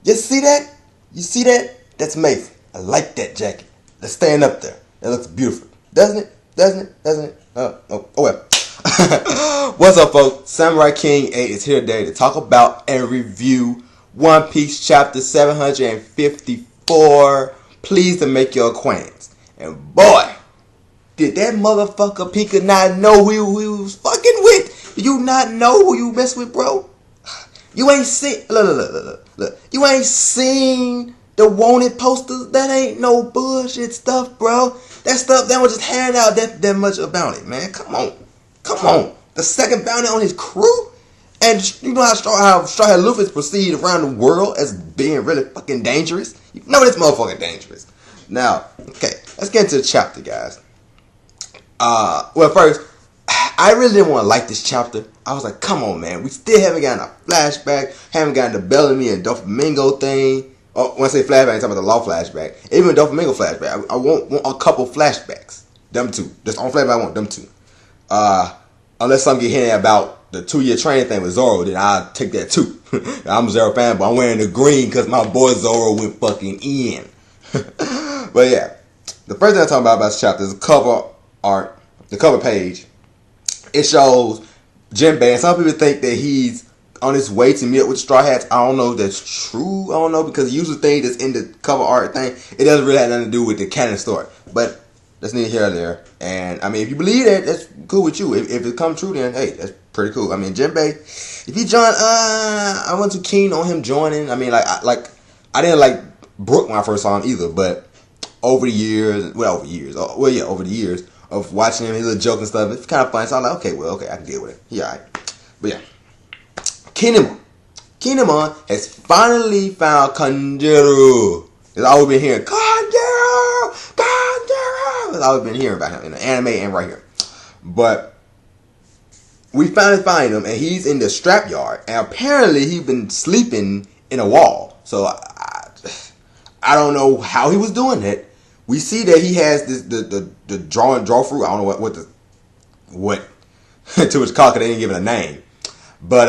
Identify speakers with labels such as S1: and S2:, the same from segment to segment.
S1: You see that? You see that? That's amazing. I like that jacket. Let's stand up there. That looks beautiful. Doesn't it? Doesn't it? Oh well. What's up, folks? Samurai King 8 is here today to talk about and review One Piece chapter 754. Pleased to make your acquaintance. And boy, did that motherfucker Pika not know who he was fucking with? Did you not know who you mess with, bro? You ain't seen, look. You ain't seen the wanted posters? That ain't no bullshit stuff, bro. That stuff, that was just handed out that much about it, man. Come on. The second bounty on his crew? And you know how Straw Hat Luffy's proceed around the world as being really fucking dangerous? You know this motherfucking dangerous. Now, okay, let's get into the chapter, guys. Well, first, I really didn't want to like this chapter. I was like, come on, man. We still haven't gotten a flashback. Haven't gotten the Bellamy and Doflamingo thing. Oh, when I say flashback, I'm talking about the law flashback. Even Doflamingo flashback. I want a couple flashbacks. Them two. Just on flashback, I want them two. Unless something get hinted about the 2-year training thing with Zoro, then I'll take that too. I'm a Zoro fan, but I'm wearing the green because my boy Zoro went fucking in. But yeah, the first thing I'm talking about this chapter is the cover art, the cover page. It shows Jinbei, and some people think that he's on his way to meet up with the Straw Hats. I don't know if that's true. I don't know, because the usual thing that's in the cover art thing, it doesn't really have nothing to do with the canon story. But that's neither here or there. And I mean, if you believe that, that's cool with you. If it comes true, then hey, that's pretty cool. I mean, Jinbei, if he joined, I wasn't too keen on him joining. I mean, I didn't like Brook when I first saw him either. But over the years of watching him, his little jokes and stuff, it's kind of funny. So I'm like, okay, I can deal with it. He alright. But yeah, Kinemon has finally found Kanjiro. There's always been hearing Kanjiro. I've always been hearing about him in the anime and right here. But we finally find him, and he's in the scrapyard. And apparently he's been sleeping in a wall. So I don't know how he was doing that. We see that he has this the draw fruit. I don't know what to his car, because they didn't give it a name. But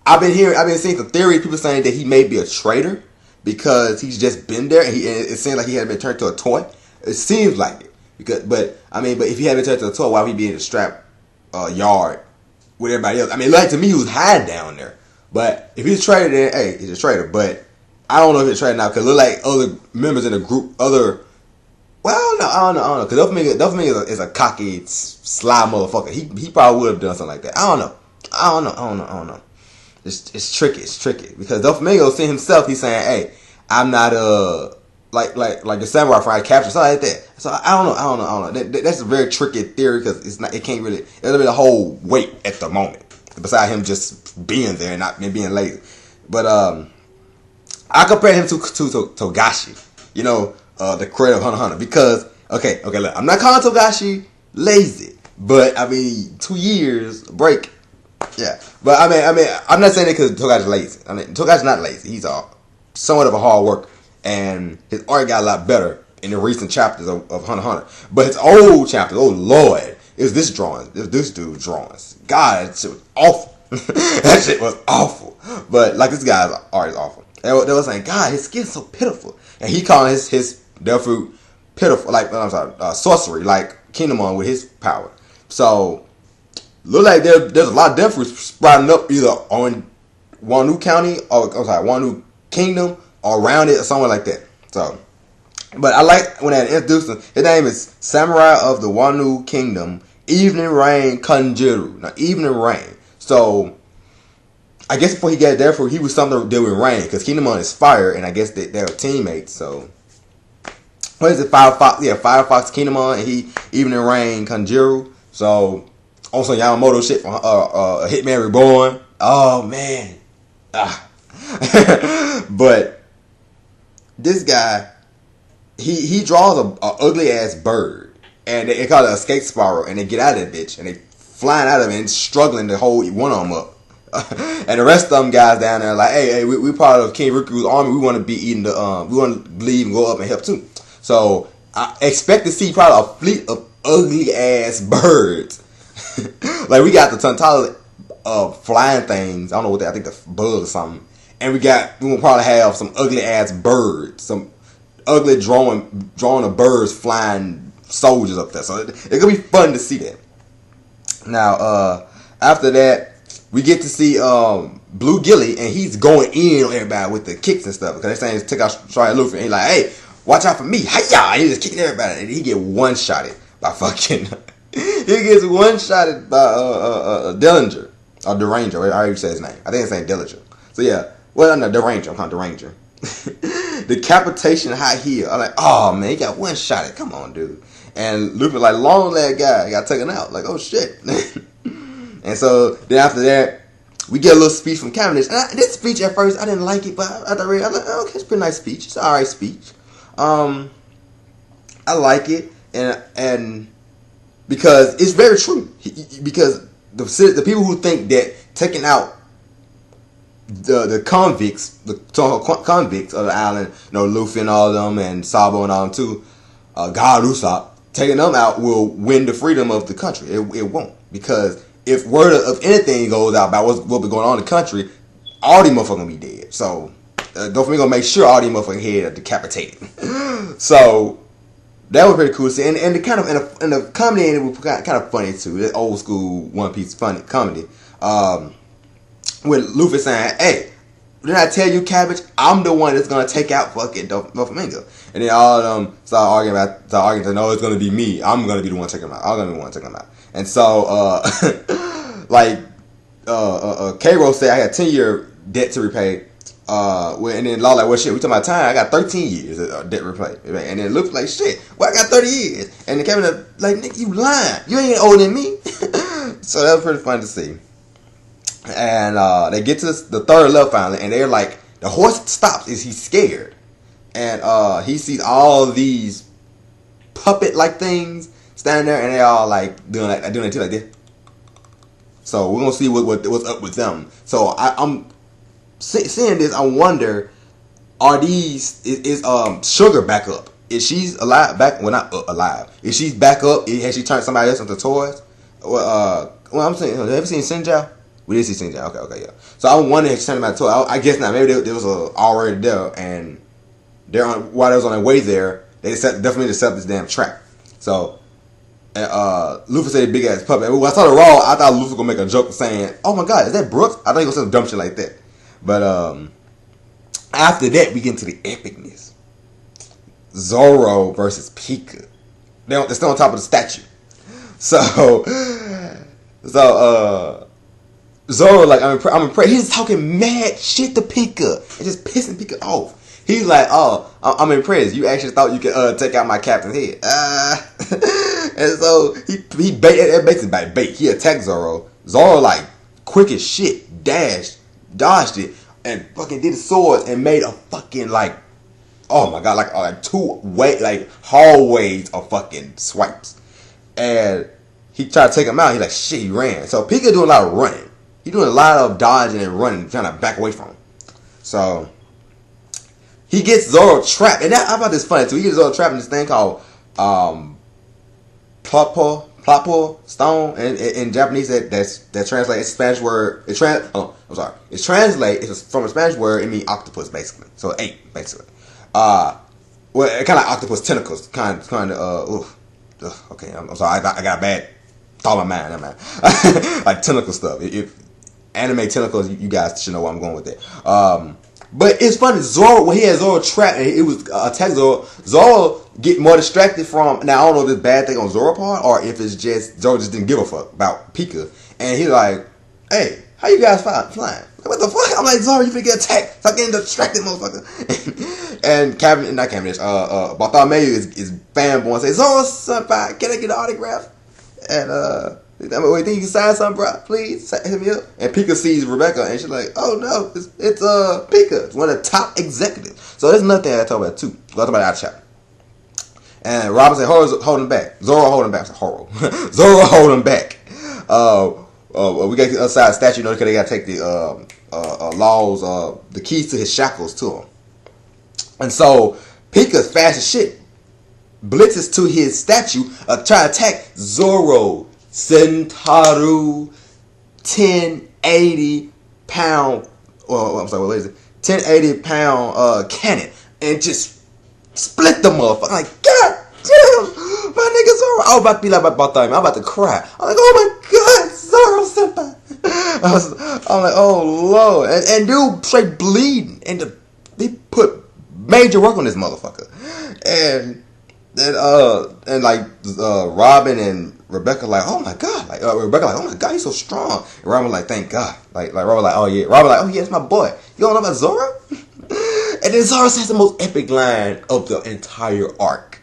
S1: I've been seeing some theories. People saying that he may be a traitor because he's just been there, and it seems like he had been turned to a toy. It seems like it, but if he had been turned to a toy, why would he be in the strap yard with everybody else? I mean, like, to me, he was hiding down there. But if he's a traitor, then hey, he's a traitor. But I don't know if it's traitor now, because it look like other members in the group, I don't know, because Doflamingo is a cocky, sly motherfucker. He probably would have done something like that. I don't know. It's tricky, because Doflamingo see himself, he's saying, hey, I'm not like the samurai fried capture, something like that. So I don't know. That's a very tricky theory, because it can't really, it'll be the whole weight at the moment, besides him just being there and not being lazy. But I compare him to Togashi, the creator of Hunter x Hunter, because okay, look, I'm not calling Togashi lazy, but I mean 2 years break, yeah. But I mean, I'm not saying it because Togashi's lazy. I mean, Togashi's not lazy. He's somewhat of a hard worker, and his art got a lot better in the recent chapters of Hunter x Hunter. But his old chapters, oh lord, is this dude's drawings. God, that shit was awful. That shit was awful. But like, this guy's art is awful. They were saying, God, his skin's so pitiful, and he calling his devil fruit pitiful, like sorcery, like Kinemon with his power. So look like there's a lot of devil fruits sprouting up either on Wanu County or Wanu Kingdom or around it or somewhere like that. So, but I like when they introduced him. His name is Samurai of the Wanu Kingdom, Evening Rain Kanjiro. Now, Evening Rain. So I guess before he got there, he was something to do with rain, because Kinemon is fire, and I guess they were teammates. So what is it? Firefox Kinemon, and he Evening Rain Kanjiro. So also Yamamoto shit from Hitman Reborn. Oh man, but this guy, he draws a ugly ass bird, and they call it a escape spiral, and they get out of that bitch, and they flying out of it and struggling to hold one of them up. And the rest of them guys down there like, hey, we part of King Riku's army. We want to be eating we want to leave and go up and help too. So I expect to see probably a fleet of ugly ass birds. Like, we got the Tantala flying things. I don't know what I think the bug or something. And we will probably have some ugly ass birds, some ugly drawing of birds flying soldiers up there. So it's gonna be fun to see that. Now, after that, we get to see Blue Gilly, and he's going in on everybody with the kicks and stuff because they're saying took out Shia Luffy, and he's like, "Hey, watch out for me!" Hiya! And he's just kicking everybody, and he get one shotted by fucking. He gets one shotted by Dillinger or Deranger. I already said his name. I think it's saying Dillinger. So yeah, well, no, Deranger. I'm calling Deranger. Decapitation high heel. I'm like, oh man, he got one shotted. Come on, dude. And Luffy like long leg guy got taken out. Like, oh shit. And so then after that, we get a little speech from Cavendish. And this speech at first I didn't like it, but after I read, I was like, oh, okay, it's a pretty nice speech. It's an alright speech. I like it, and because it's very true. Because the people who think that taking out the convicts, the convicts of the island, Luffy and all of them, and Sabo and all of them too, God Usopp, taking them out will win the freedom of the country. It won't, because if word of anything goes out about what be going on in the country, all these motherfuckers gonna be dead. So don't for me gonna make sure all these motherfucking heads are decapitated. So that was pretty cool to see, and the kind of and the comedy in it was kind of funny too. That old school One Piece funny comedy. With Luffy saying, "Hey, didn't I tell you, Cabbage? I'm the one that's gonna take out fucking Doflamingo." And then all of them start arguing, no, it's gonna be me. I'm gonna be the one taking him out. I'm gonna be the one taking him out. And so, K-Ro said I had 10-year debt to repay. And then Law like, well, shit, we talking about time. I got 13 years of debt repay. And then Luffy like, shit, well, I got 30 years. And then Kevin like, nigga, you lying. You ain't older than me. So that was pretty fun to see. And they get to the third level finally, and they're like, the horse stops. He's scared, and he sees all these puppet-like things standing there, and they all like doing it too, like this. So we're gonna see what's up with them. So I'm seeing this. I wonder, are these is Sugar back up? Is she alive? Well, not alive. Is she back up? Has she turned somebody else into toys? Well, I'm saying, have you seen Sinjao? We did see Sanji. Okay, yeah. So I wondering if she turned him out to toy. I guess not. Maybe there was already there, and while they was on their way there, they definitely set this damn trap. So Luffy said big ass puppet. And when I saw the raw, I thought Luffy was gonna make a joke saying, "Oh my god, is that Brooks?" I thought he was gonna say some dumb shit like that. But after that, we get into the epicness. Zoro versus Pika. They're still on top of the statue. So Zoro, like, I'm impressed. He's talking mad shit to Pika and just pissing Pika off. He's like, oh, I'm impressed. You actually thought you could take out my captain's head. And so he basically by bait. He attacked Zoro. Zoro, like, quick as shit, dodged it, and fucking did the swords and made a fucking, like, oh my god, like two-way, like, hallways of fucking swipes. And he tried to take him out. He like, shit, he ran. So Pika doing a lot of running. He's doing a lot of dodging and running, trying to back away from him. So he gets Zoro trapped, and I thought this funny too. He gets Zoro trapped in this thing called Plapo stone, and in Japanese that translates Spanish word. It's from a Spanish word. It means octopus basically. So 8 basically. Well, it kind of like octopus tentacles, kind of. Okay, I'm sorry. I got a bad thought in my mind. Like tentacle stuff. If anime tentacles, you guys should know where I'm going with it. But it's funny, Zoro, when he had Zoro trapped and it was attack Zoro get more distracted from, now I don't know if it's a bad thing on Zoro part or if it's just Zoro just didn't give a fuck about Pika. And he's like, hey, how you guys flying? Like, what the fuck? I'm like, Zoro, you finna get attacked. Stop getting distracted, motherfucker. And Bartholomew is fanboy and says, Zoro, son, can I get an autograph? And wait, think you can sign something, bro? Please, hit me up. And Pika sees Rebecca, and she's like, "Oh no, it's Pika. It's one of the top executives." So there's another thing I talk about too. Go talk about out chapter. And Robin said, "Horo's holding back. Zoro holding back." I said, "Horo, Zoro holding back." We got the other side of the statue, because they got to take the laws, the keys to his shackles to him. And so Pika's fast as shit. Blitzes to his statue, try to attack Zoro, Centauru, 1080 pound I'm sorry, what is it? 1080-pound cannon and just split the motherfucker. Like, God damn, my nigga Zoro. I was about to be like about that. I'm about to cry. I'm like, oh my God, Zoro senpai. I'm like, oh Lord, and dude straight bleeding, and they put major work on this motherfucker, and Robin and Rebecca like, oh my God, like Rebecca like, oh my God, he's so strong, and Robin like, thank God, like Robin like, oh yeah, Robin like, oh yeah, it's my boy. You don't know about Zoro? And then Zoro says the most epic line of the entire arc.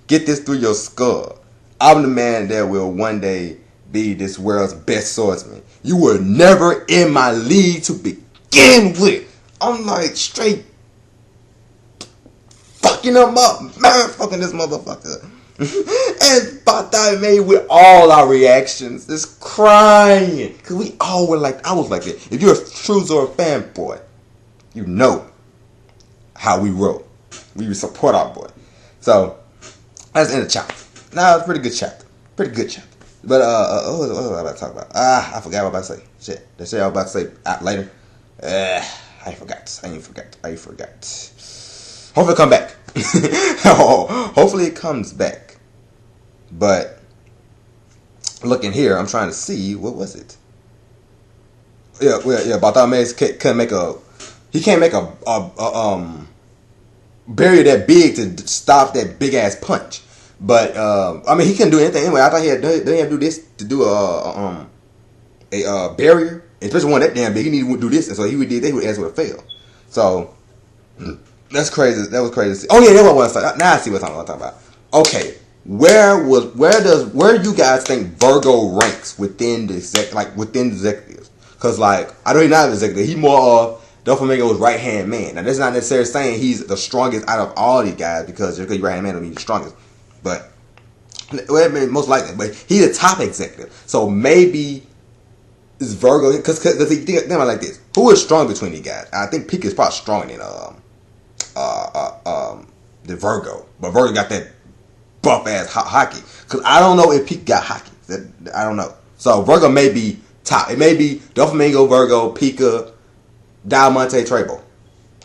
S1: Get this through your skull. I'm the man that will one day be this world's best swordsman. You were never in my league to begin with. I'm like straight fucking him up, man, fucking this motherfucker. And about that made with all our reactions, just crying, cause we all were like, I was like that. If you're a true Zoro fanboy, you know how we roll. We support our boy. So that's the end of the chapter. Now it's a pretty good chapter. Pretty good chapter. But what was I about to talk about? I forgot what I was about to say. Shit. That shit I was about to say later. I forgot. Hopefully it come back. Hopefully it comes back. But looking here, I'm trying to see, what was it? Yeah, Bartholomew's can't make a barrier that big to stop that big ass punch. But I mean, he couldn't do anything anyway. I thought he had to do this to do a barrier, especially one that damn big. He needed to do this, and so he would did. They would answer would fail. So that's crazy. That was crazy. Oh yeah, that's what I want to say. Now I see what I'm talking about. Okay, where do you guys think Virgo ranks within the executives? Because like I know he's not an executive. He more of Doflamingo's right hand man. Now that's not necessarily saying he's the strongest out of all these guys, because your right hand man don't mean the strongest. But well, I mean, most likely, but he's a top executive. So maybe it's Virgo, because he think about like this: who is strong between these guys? I think Pika is probably stronger than the Virgo, but Virgo got that buff ass hockey. Because I don't know if Pika got hockey. I don't know. So Virgo may be top. It may be Doflamingo, Virgo, Pika, Diamante, Trebo.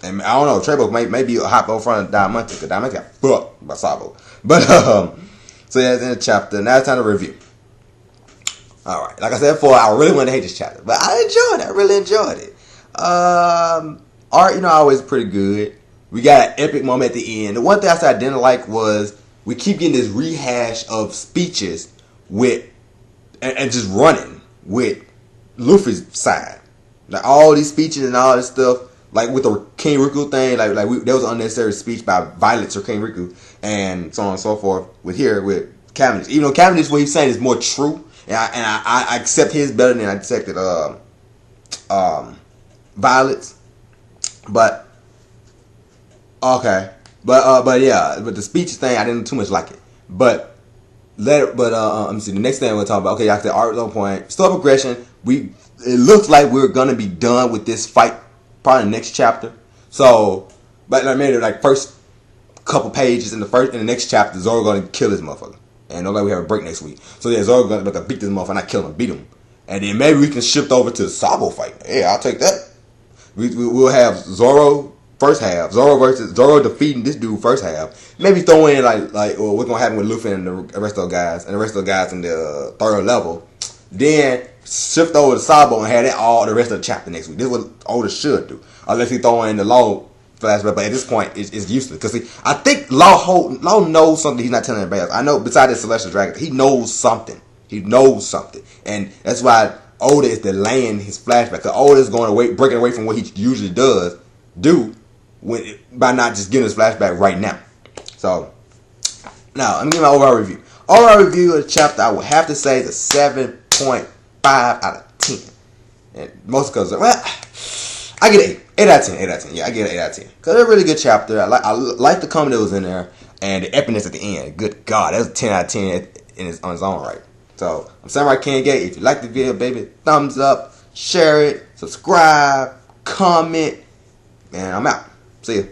S1: And I don't know, Trebo may be a hop over front of Diamante, because Diamante got fucked by Sabo. But so yeah, that's in the chapter. Now it's time to review. Alright, like I said before, I really wanted to hate this chapter, but I enjoyed it. I really enjoyed it. Art, always pretty good. We got an epic moment at the end. The one thing I said I didn't like was we keep getting this rehash of speeches with and just running with Luffy's side. Like all these speeches and all this stuff, like with the King Riku thing, there was an unnecessary speech by Violet or King Riku, and so on and so forth. With Cavendish, even though Cavendish, what he's saying is more true, and I accept his better than I accepted Violet's. But okay, but yeah, but the speeches thing, I didn't too much like it. But let me see. The next thing we'll talk about. Okay, I said art on point, still progression. It looks like we're gonna be done with this fight probably next chapter. So, but I made it like first couple pages in the next chapter, Zoro gonna kill this motherfucker, and don't let we have a break next week. So yeah, Zoro gonna beat this motherfucker, not kill him, beat him, and then maybe we can shift over to the Sabo fight. Yeah, I'll take that. We'll have Zoro first half, Zoro defeating this dude first half. Maybe throw in like what's gonna happen with Luffy and the rest of the guys, in the third level. Then shift over to Sabo and have that all the rest of the chapter next week. This is what Oda should do, unless he throw in the Law flashback. But at this point, it's useless, because I think Law knows something he's not telling everybody else. I know besides the Celestial Dragon, he knows something. And that's why Oda is delaying his flashback. Because Oda is breaking away from what he usually by not just giving his flashback right now. So now I'm giving my overall review. Overall review of the chapter, I would have to say is a 7.5 out of 10. And most because, I get 8 out of 10. 8 out of 10. Yeah, I get an 8 out of 10. Because it's a really good chapter. I like the comedy that was in there, and the epicness at the end. Good God, that's a 10 out of 10 on its own right. So, I'm Samurai King Gate. If you like the video, baby, thumbs up, share it, subscribe, comment, and I'm out. See ya.